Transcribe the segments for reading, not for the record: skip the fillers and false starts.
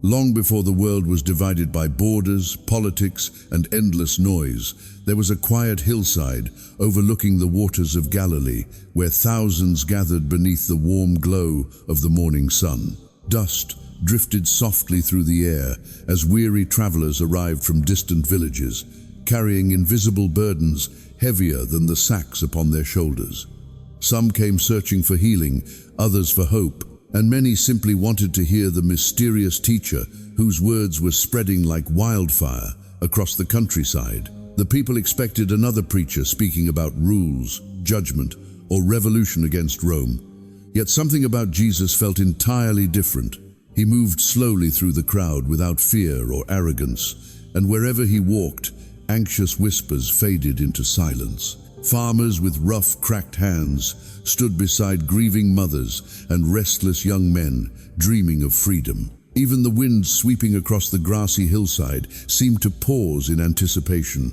Long before the world was divided by borders, politics, and endless noise, there was a quiet hillside overlooking the waters of Galilee, where thousands gathered beneath the warm glow of the morning sun. Dust drifted softly through the air as weary travelers arrived from distant villages, carrying invisible burdens heavier than the sacks upon their shoulders. Some came searching for healing, others for hope, and many simply wanted to hear the mysterious teacher whose words were spreading like wildfire across the countryside. The people expected another preacher speaking about rules, judgment, or revolution against Rome. Yet something about Jesus felt entirely different. He moved slowly through the crowd without fear or arrogance, and wherever he walked, anxious whispers faded into silence. Farmers with rough, cracked hands stood beside grieving mothers and restless young men dreaming of freedom. Even the wind sweeping across the grassy hillside seemed to pause in anticipation.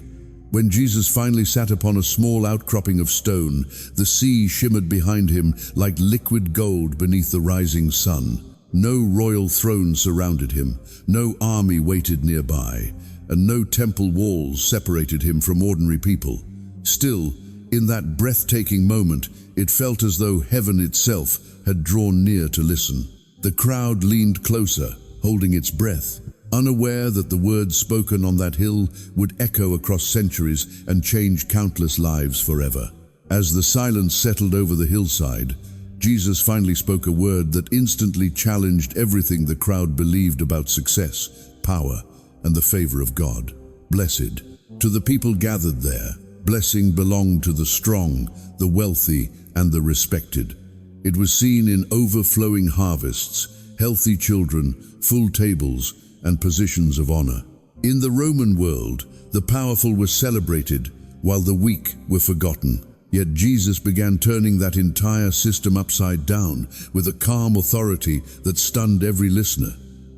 When Jesus finally sat upon a small outcropping of stone, the sea shimmered behind him like liquid gold beneath the rising sun. No royal throne surrounded him, no army waited nearby, and no temple walls separated him from ordinary people. Still, in that breathtaking moment, it felt as though heaven itself had drawn near to listen. The crowd leaned closer, holding its breath, unaware that the words spoken on that hill would echo across centuries and change countless lives forever. As the silence settled over the hillside, Jesus finally spoke a word that instantly challenged everything the crowd believed about success, power, and the favor of God. Blessed. To the people gathered there, blessing belonged to the strong, the wealthy, and the respected. It was seen in overflowing harvests, healthy children, full tables, and positions of honor. In the Roman world, the powerful were celebrated, while the weak were forgotten. Yet Jesus began turning that entire system upside down with a calm authority that stunned every listener.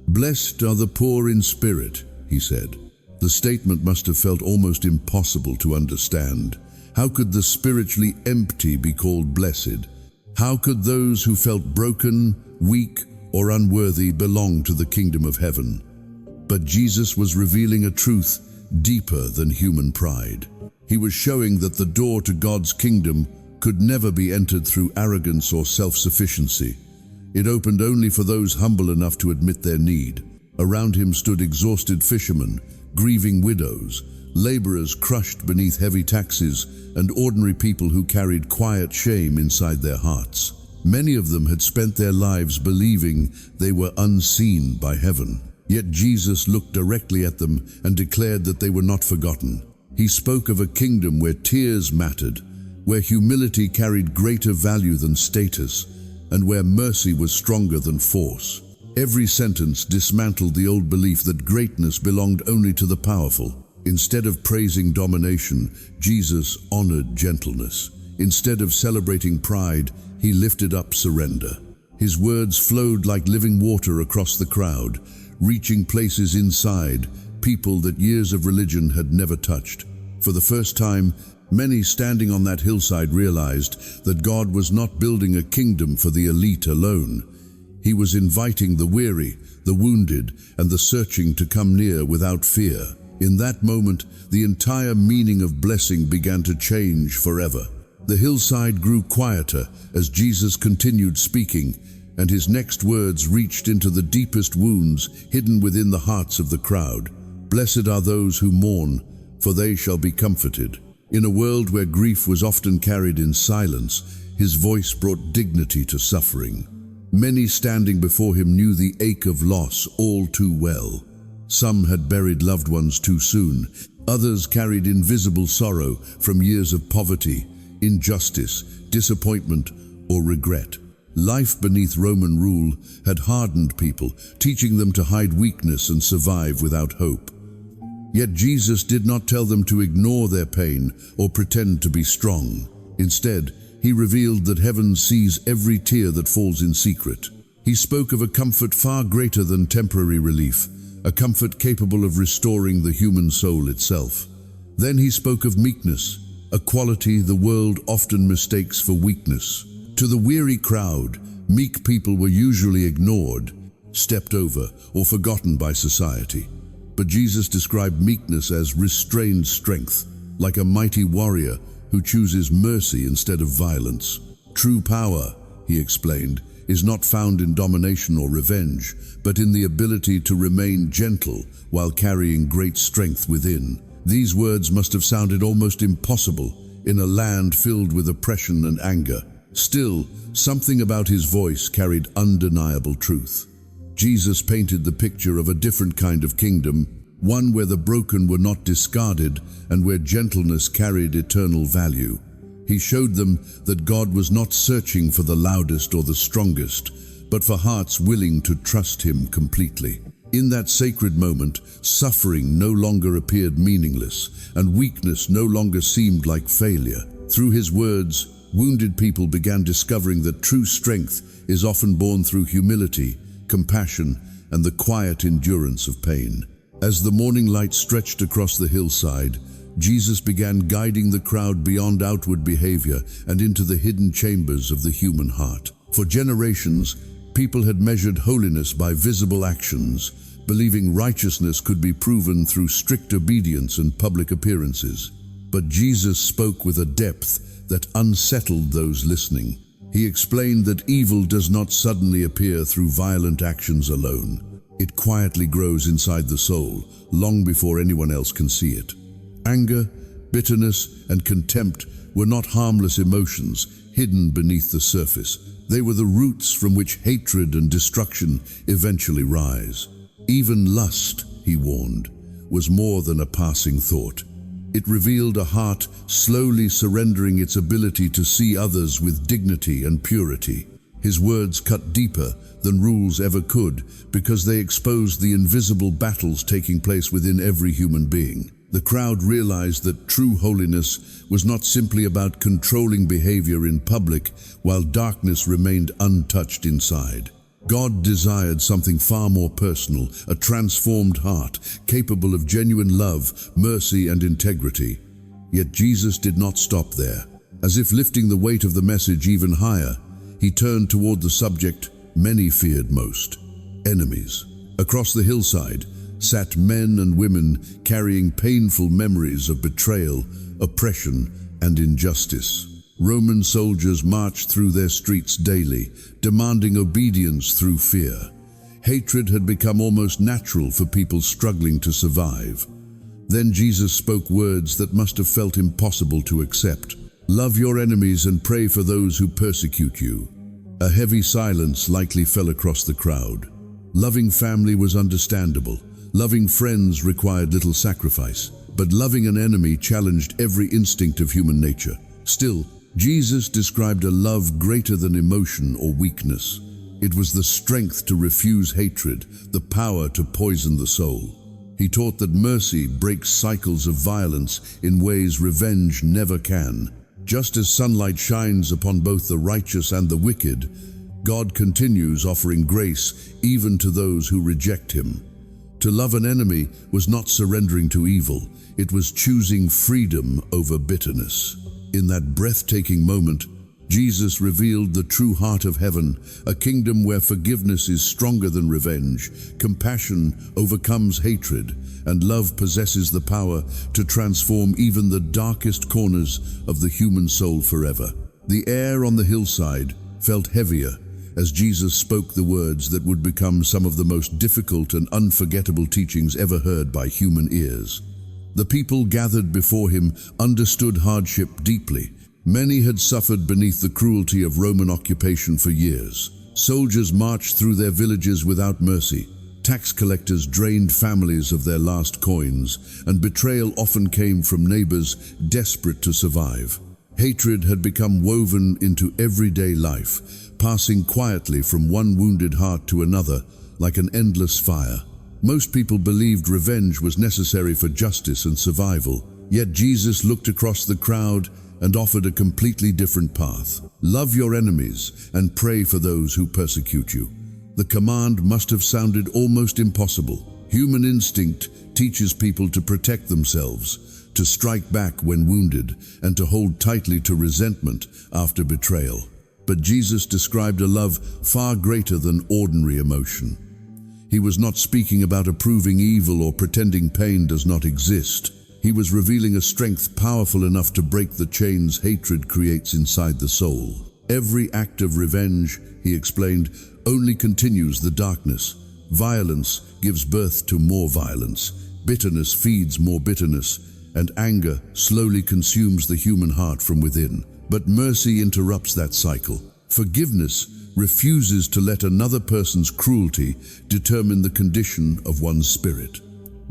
"Blessed are the poor in spirit," he said. The statement must have felt almost impossible to understand. How could the spiritually empty be called blessed? How could those who felt broken, weak, or unworthy belong to the kingdom of heaven? But Jesus was revealing a truth deeper than human pride. He was showing that the door to God's kingdom could never be entered through arrogance or self-sufficiency. It opened only for those humble enough to admit their need. Around him stood exhausted fishermen, grieving widows, laborers crushed beneath heavy taxes, and ordinary people who carried quiet shame inside their hearts. Many of them had spent their lives believing they were unseen by heaven. Yet Jesus looked directly at them and declared that they were not forgotten. He spoke of a kingdom where tears mattered, where humility carried greater value than status, and where mercy was stronger than force. Every sentence dismantled the old belief that greatness belonged only to the powerful. Instead of praising domination, Jesus honored gentleness. Instead of celebrating pride, he lifted up surrender. His words flowed like living water across the crowd, reaching places inside people that years of religion had never touched. For the first time, many standing on that hillside realized that God was not building a kingdom for the elite alone. He was inviting the weary, the wounded, and the searching to come near without fear. In that moment, the entire meaning of blessing began to change forever. The hillside grew quieter as Jesus continued speaking, and his next words reached into the deepest wounds hidden within the hearts of the crowd. "Blessed are those who mourn, for they shall be comforted." In a world where grief was often carried in silence, his voice brought dignity to suffering. Many standing before him knew the ache of loss all too well. Some had buried loved ones too soon. Others carried invisible sorrow from years of poverty, injustice, disappointment, or regret. Life beneath Roman rule had hardened people, teaching them to hide weakness and survive without hope. Yet Jesus did not tell them to ignore their pain or pretend to be strong. Instead, he revealed that heaven sees every tear that falls in secret. He spoke of a comfort far greater than temporary relief, a comfort capable of restoring the human soul itself. Then he spoke of meekness, a quality the world often mistakes for weakness. To the weary crowd, meek people were usually ignored, stepped over, or forgotten by society. But Jesus described meekness as restrained strength, like a mighty warrior who chooses mercy instead of violence. True power, he explained, is not found in domination or revenge, but in the ability to remain gentle while carrying great strength within. These words must have sounded almost impossible in a land filled with oppression and anger. Still, something about his voice carried undeniable truth. Jesus painted the picture of a different kind of kingdom, one where the broken were not discarded and where gentleness carried eternal value. He showed them that God was not searching for the loudest or the strongest, but for hearts willing to trust him completely. In that sacred moment, suffering no longer appeared meaningless, and weakness no longer seemed like failure. Through his words, wounded people began discovering that true strength is often born through humility, compassion, and the quiet endurance of pain. As the morning light stretched across the hillside, Jesus began guiding the crowd beyond outward behavior and into the hidden chambers of the human heart. For generations, people had measured holiness by visible actions, believing righteousness could be proven through strict obedience and public appearances. But Jesus spoke with a depth that unsettled those listening. He explained that evil does not suddenly appear through violent actions alone. It quietly grows inside the soul, long before anyone else can see it. Anger, bitterness, and contempt were not harmless emotions hidden beneath the surface. They were the roots from which hatred and destruction eventually rise. Even lust, he warned, was more than a passing thought. It revealed a heart slowly surrendering its ability to see others with dignity and purity. His words cut deeper than rules ever could because they exposed the invisible battles taking place within every human being. The crowd realized that true holiness was not simply about controlling behavior in public while darkness remained untouched inside. God desired something far more personal, a transformed heart, capable of genuine love, mercy, and integrity. Yet Jesus did not stop there. As if lifting the weight of the message even higher, he turned toward the subject many feared most: enemies. Across the hillside sat men and women carrying painful memories of betrayal, oppression, and injustice. Roman soldiers marched through their streets daily, demanding obedience through fear. Hatred had become almost natural for people struggling to survive. Then Jesus spoke words that must have felt impossible to accept. "Love your enemies and pray for those who persecute you." A heavy silence likely fell across the crowd. Loving family was understandable. Loving friends required little sacrifice. But loving an enemy challenged every instinct of human nature. Still, Jesus described a love greater than emotion or weakness. It was the strength to refuse hatred, the power to poison the soul. He taught that mercy breaks cycles of violence in ways revenge never can. Just as sunlight shines upon both the righteous and the wicked, God continues offering grace even to those who reject him. To love an enemy was not surrendering to evil, it was choosing freedom over bitterness. In that breathtaking moment, Jesus revealed the true heart of heaven, a kingdom where forgiveness is stronger than revenge, compassion overcomes hatred, and love possesses the power to transform even the darkest corners of the human soul forever. The air on the hillside felt heavier as Jesus spoke the words that would become some of the most difficult and unforgettable teachings ever heard by human ears. The people gathered before him understood hardship deeply. Many had suffered beneath the cruelty of Roman occupation for years. Soldiers marched through their villages without mercy. Tax collectors drained families of their last coins, and betrayal often came from neighbors desperate to survive. Hatred had become woven into everyday life, passing quietly from one wounded heart to another like an endless fire. Most people believed revenge was necessary for justice and survival, yet Jesus looked across the crowd and offered a completely different path. Love your enemies and pray for those who persecute you. The command must have sounded almost impossible. Human instinct teaches people to protect themselves, to strike back when wounded, and to hold tightly to resentment after betrayal. But Jesus described a love far greater than ordinary emotion. He was not speaking about approving evil or pretending pain does not exist. He was revealing a strength powerful enough to break the chains hatred creates inside the soul. Every act of revenge, he explained, only continues the darkness. Violence gives birth to more violence. Bitterness feeds more bitterness, and anger slowly consumes the human heart from within. But mercy interrupts that cycle. Forgiveness refuses to let another person's cruelty determine the condition of one's spirit.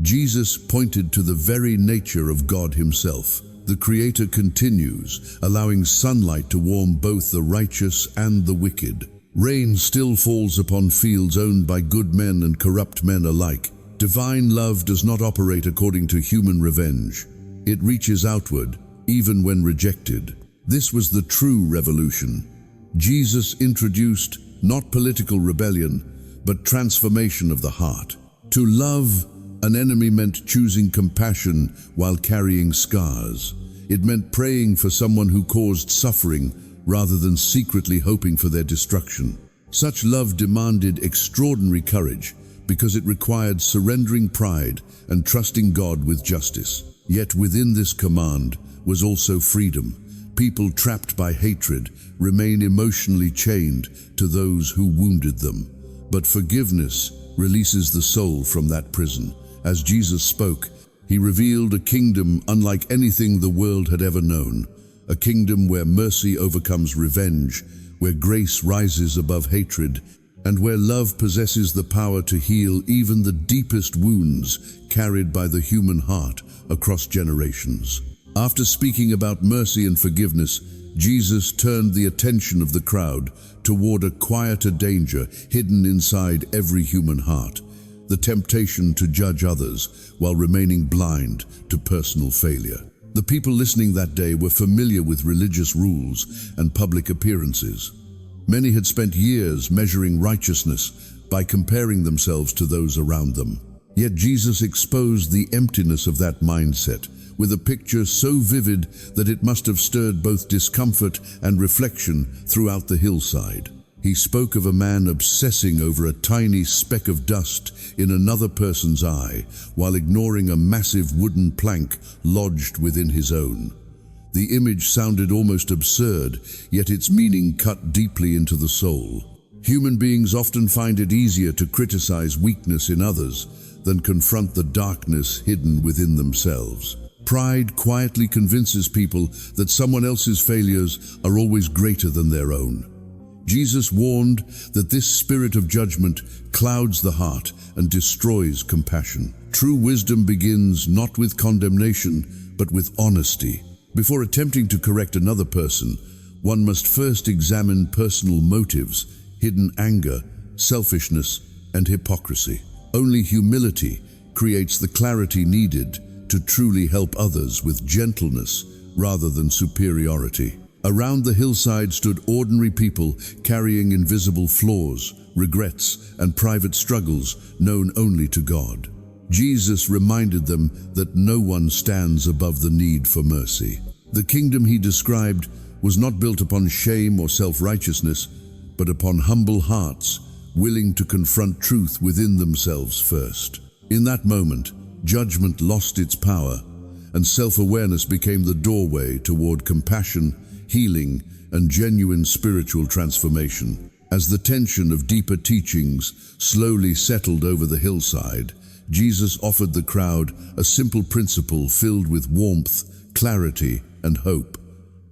Jesus pointed to the very nature of God himself. The Creator continues, allowing sunlight to warm both the righteous and the wicked. Rain still falls upon fields owned by good men and corrupt men alike. Divine love does not operate according to human revenge. It reaches outward, even when rejected. This was the true revolution. Jesus introduced not political rebellion, but transformation of the heart. To love an enemy meant choosing compassion while carrying scars. It meant praying for someone who caused suffering rather than secretly hoping for their destruction. Such love demanded extraordinary courage because it required surrendering pride and trusting God with justice. Yet within this command was also freedom. People trapped by hatred remain emotionally chained to those who wounded them. But forgiveness releases the soul from that prison. As Jesus spoke, he revealed a kingdom unlike anything the world had ever known, a kingdom where mercy overcomes revenge, where grace rises above hatred, and where love possesses the power to heal even the deepest wounds carried by the human heart across generations. After speaking about mercy and forgiveness, Jesus turned the attention of the crowd toward a quieter danger hidden inside every human heart: the temptation to judge others while remaining blind to personal failure. The people listening that day were familiar with religious rules and public appearances. Many had spent years measuring righteousness by comparing themselves to those around them. Yet Jesus exposed the emptiness of that mindset with a picture so vivid that it must have stirred both discomfort and reflection throughout the hillside. He spoke of a man obsessing over a tiny speck of dust in another person's eye, while ignoring a massive wooden plank lodged within his own. The image sounded almost absurd, yet its meaning cut deeply into the soul. Human beings often find it easier to criticize weakness in others than confront the darkness hidden within themselves. Pride quietly convinces people that someone else's failures are always greater than their own. Jesus warned that this spirit of judgment clouds the heart and destroys compassion. True wisdom begins not with condemnation, but with honesty. Before attempting to correct another person, one must first examine personal motives, hidden anger, selfishness, and hypocrisy. Only humility creates the clarity needed to truly help others with gentleness rather than superiority. Around the hillside stood ordinary people carrying invisible flaws, regrets, and private struggles known only to God. Jesus reminded them that no one stands above the need for mercy. The kingdom he described was not built upon shame or self-righteousness, but upon humble hearts willing to confront truth within themselves first. In that moment, judgment lost its power, and self-awareness became the doorway toward compassion, healing, and genuine spiritual transformation. As the tension of deeper teachings slowly settled over the hillside, Jesus offered the crowd a simple principle filled with warmth, clarity, and hope.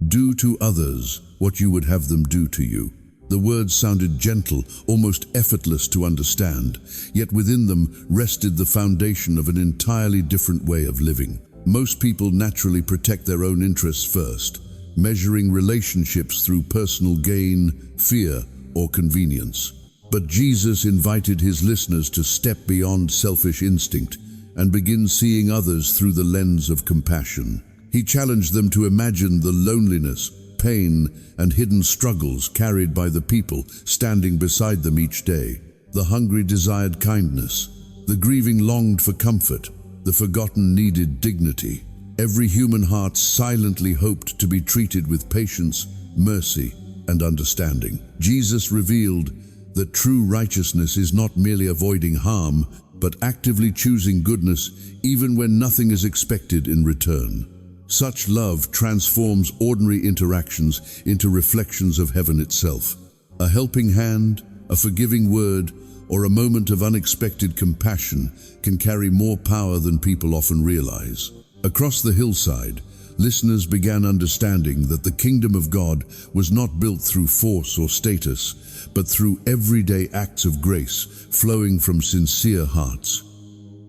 Do to others what you would have them do to you. The words sounded gentle, almost effortless to understand, yet within them rested the foundation of an entirely different way of living. Most people naturally protect their own interests first, measuring relationships through personal gain, fear, or convenience. But Jesus invited his listeners to step beyond selfish instinct and begin seeing others through the lens of compassion. He challenged them to imagine the loneliness, pain, and hidden struggles carried by the people standing beside them each day. The hungry desired kindness, the grieving longed for comfort, the forgotten needed dignity. Every human heart silently hoped to be treated with patience, mercy, and understanding. Jesus revealed that true righteousness is not merely avoiding harm, but actively choosing goodness even when nothing is expected in return. Such love transforms ordinary interactions into reflections of heaven itself. A helping hand, a forgiving word, or a moment of unexpected compassion can carry more power than people often realize. Across the hillside, listeners began understanding that the kingdom of God was not built through force or status, but through everyday acts of grace flowing from sincere hearts.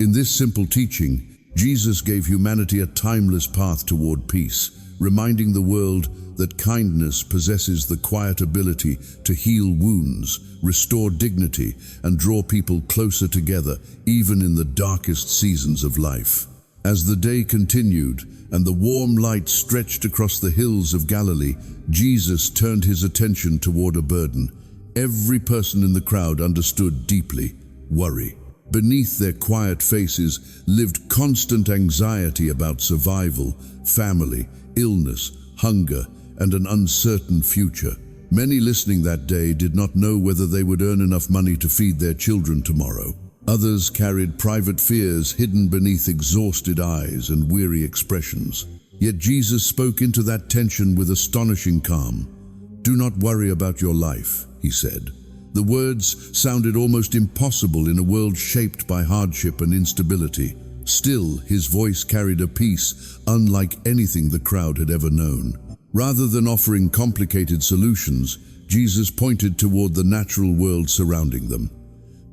In this simple teaching, Jesus gave humanity a timeless path toward peace, reminding the world that kindness possesses the quiet ability to heal wounds, restore dignity, and draw people closer together, even in the darkest seasons of life. As the day continued and the warm light stretched across the hills of Galilee, Jesus turned his attention toward a burden. Every person in the crowd understood deeply: worry. Beneath their quiet faces lived constant anxiety about survival, family, illness, hunger, and an uncertain future. Many listening that day did not know whether they would earn enough money to feed their children tomorrow. Others carried private fears hidden beneath exhausted eyes and weary expressions. Yet Jesus spoke into that tension with astonishing calm. "Do not worry about your life," he said. The words sounded almost impossible in a world shaped by hardship and instability. Still, his voice carried a peace unlike anything the crowd had ever known. Rather than offering complicated solutions, Jesus pointed toward the natural world surrounding them.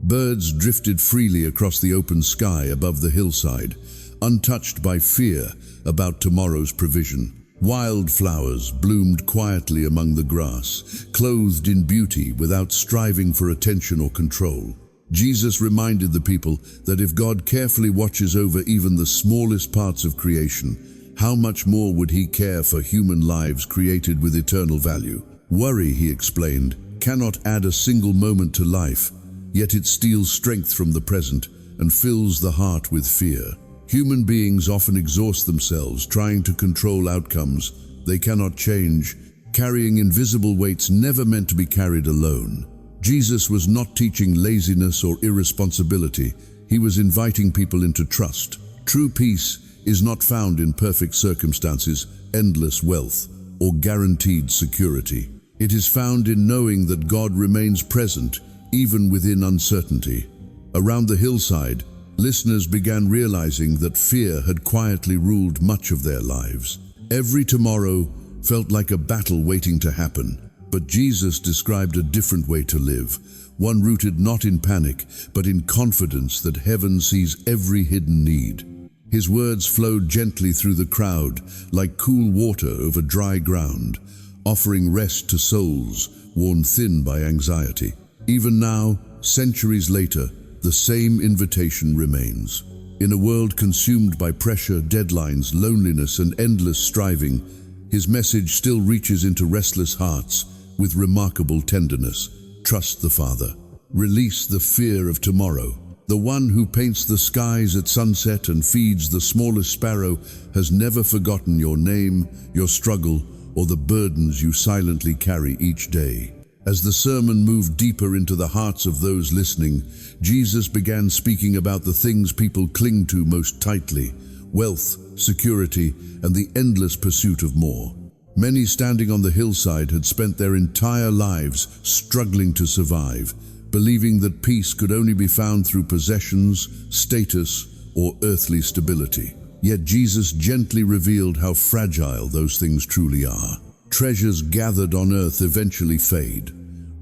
Birds drifted freely across the open sky above the hillside, untouched by fear about tomorrow's provision. Wildflowers bloomed quietly among the grass, clothed in beauty without striving for attention or control. Jesus reminded the people that if God carefully watches over even the smallest parts of creation, how much more would he care for human lives created with eternal value? Worry, he explained, cannot add a single moment to life, yet it steals strength from the present and fills the heart with fear. Human beings often exhaust themselves trying to control outcomes they cannot change, carrying invisible weights never meant to be carried alone. Jesus was not teaching laziness or irresponsibility. He was inviting people into trust. True peace is not found in perfect circumstances, endless wealth, or guaranteed security. It is found in knowing that God remains present, even within uncertainty. Around the hillside, listeners began realizing that fear had quietly ruled much of their lives. Every tomorrow felt like a battle waiting to happen, but Jesus described a different way to live, one rooted not in panic, but in confidence that heaven sees every hidden need. His words flowed gently through the crowd, like cool water over dry ground, offering rest to souls worn thin by anxiety. Even now, centuries later, the same invitation remains. In a world consumed by pressure, deadlines, loneliness, and endless striving, his message still reaches into restless hearts with remarkable tenderness. Trust the Father. Release the fear of tomorrow. The one who paints the skies at sunset and feeds the smallest sparrow has never forgotten your name, your struggle, or the burdens you silently carry each day. As the sermon moved deeper into the hearts of those listening, Jesus began speaking about the things people cling to most tightly: wealth, security, and the endless pursuit of more. Many standing on the hillside had spent their entire lives struggling to survive, believing that peace could only be found through possessions, status, or earthly stability. Yet Jesus gently revealed how fragile those things truly are. Treasures gathered on earth eventually fade.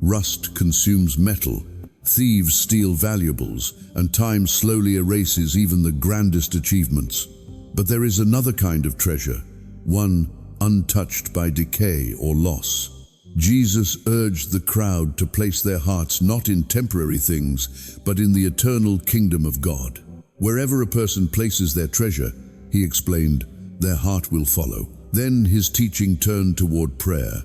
Rust consumes metal. Thieves steal valuables, and time slowly erases even the grandest achievements. But there is another kind of treasure, one untouched by decay or loss. Jesus urged the crowd to place their hearts not in temporary things, but in the eternal kingdom of God. Wherever a person places their treasure, he explained, their heart will follow. Then his teaching turned toward prayer,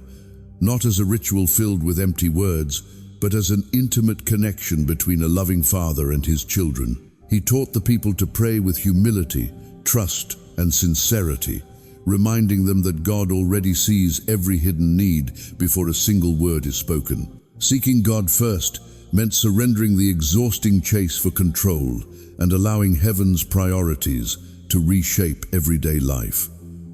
not as a ritual filled with empty words, but as an intimate connection between a loving Father and his children. He taught the people to pray with humility, trust, and sincerity, reminding them that God already sees every hidden need before a single word is spoken. Seeking God first meant surrendering the exhausting chase for control and allowing heaven's priorities to reshape everyday life.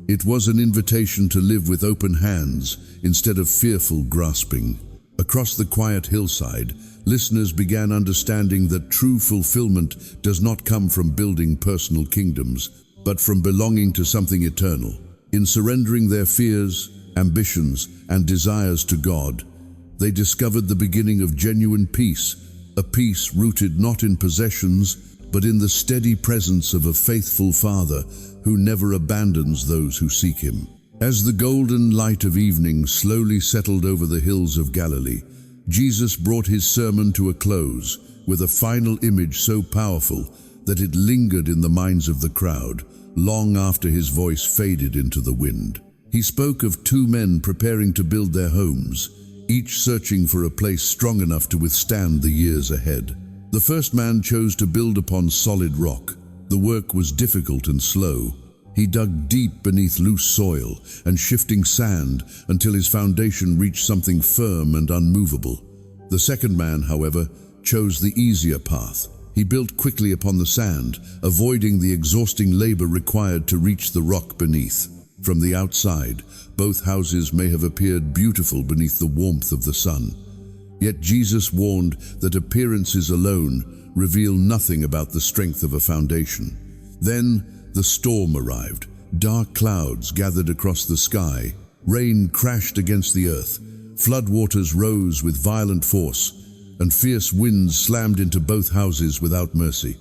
It was an invitation to live with open hands instead of fearful grasping. Across the quiet hillside, listeners began understanding that true fulfillment does not come from building personal kingdoms, but from belonging to something eternal. In surrendering their fears, ambitions, and desires to God, they discovered the beginning of genuine peace, a peace rooted not in possessions, but in the steady presence of a faithful Father who never abandons those who seek Him. As the golden light of evening slowly settled over the hills of Galilee, Jesus brought His sermon to a close with a final image so powerful that it lingered in the minds of the crowd long after His voice faded into the wind. He spoke of two men preparing to build their homes, each searching for a place strong enough to withstand the years ahead. The first man chose to build upon solid rock. The work was difficult and slow. He dug deep beneath loose soil and shifting sand until his foundation reached something firm and unmovable. The second man, however, chose the easier path. He built quickly upon the sand, avoiding the exhausting labor required to reach the rock beneath. From the outside, both houses may have appeared beautiful beneath the warmth of the sun. Yet Jesus warned that appearances alone reveal nothing about the strength of a foundation. Then the storm arrived. Dark clouds gathered across the sky. Rain crashed against the earth. Floodwaters rose with violent force, and fierce winds slammed into both houses without mercy.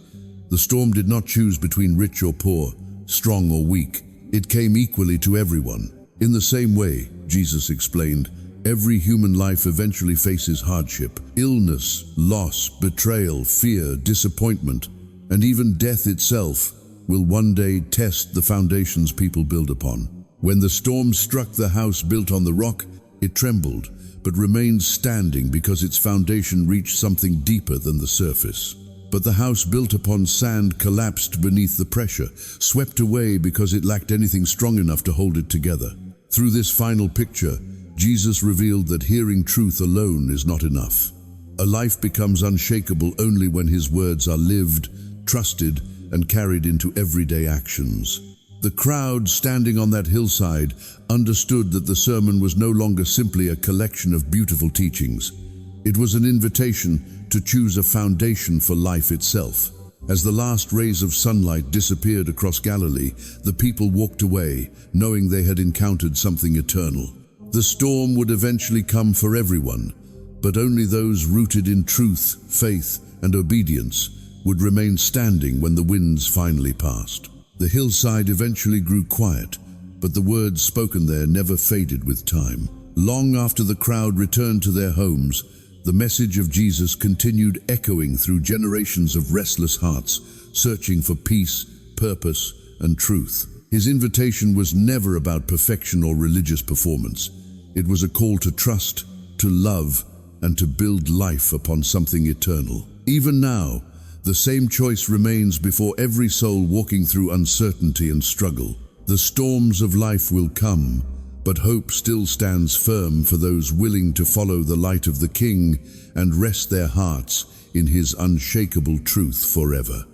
The storm did not choose between rich or poor, strong or weak. It came equally to everyone. In the same way, Jesus explained, every human life eventually faces hardship, illness, loss, betrayal, fear, disappointment, and even death itself will one day test the foundations people build upon. When the storm struck the house built on the rock, it trembled, but remained standing because its foundation reached something deeper than the surface. But the house built upon sand collapsed beneath the pressure, swept away because it lacked anything strong enough to hold it together. Through this final picture, Jesus revealed that hearing truth alone is not enough. A life becomes unshakable only when His words are lived, trusted, and carried into everyday actions. The crowd standing on that hillside understood that the sermon was no longer simply a collection of beautiful teachings. It was an invitation to choose a foundation for life itself. As the last rays of sunlight disappeared across Galilee, the people walked away, knowing they had encountered something eternal. The storm would eventually come for everyone, but only those rooted in truth, faith, and obedience would remain standing when the winds finally passed. The hillside eventually grew quiet, but the words spoken there never faded with time. Long after the crowd returned to their homes, the message of Jesus continued echoing through generations of restless hearts, searching for peace, purpose, and truth. His invitation was never about perfection or religious performance. It was a call to trust, to love, and to build life upon something eternal. Even now, the same choice remains before every soul walking through uncertainty and struggle. The storms of life will come, but hope still stands firm for those willing to follow the light of the King and rest their hearts in His unshakable truth forever.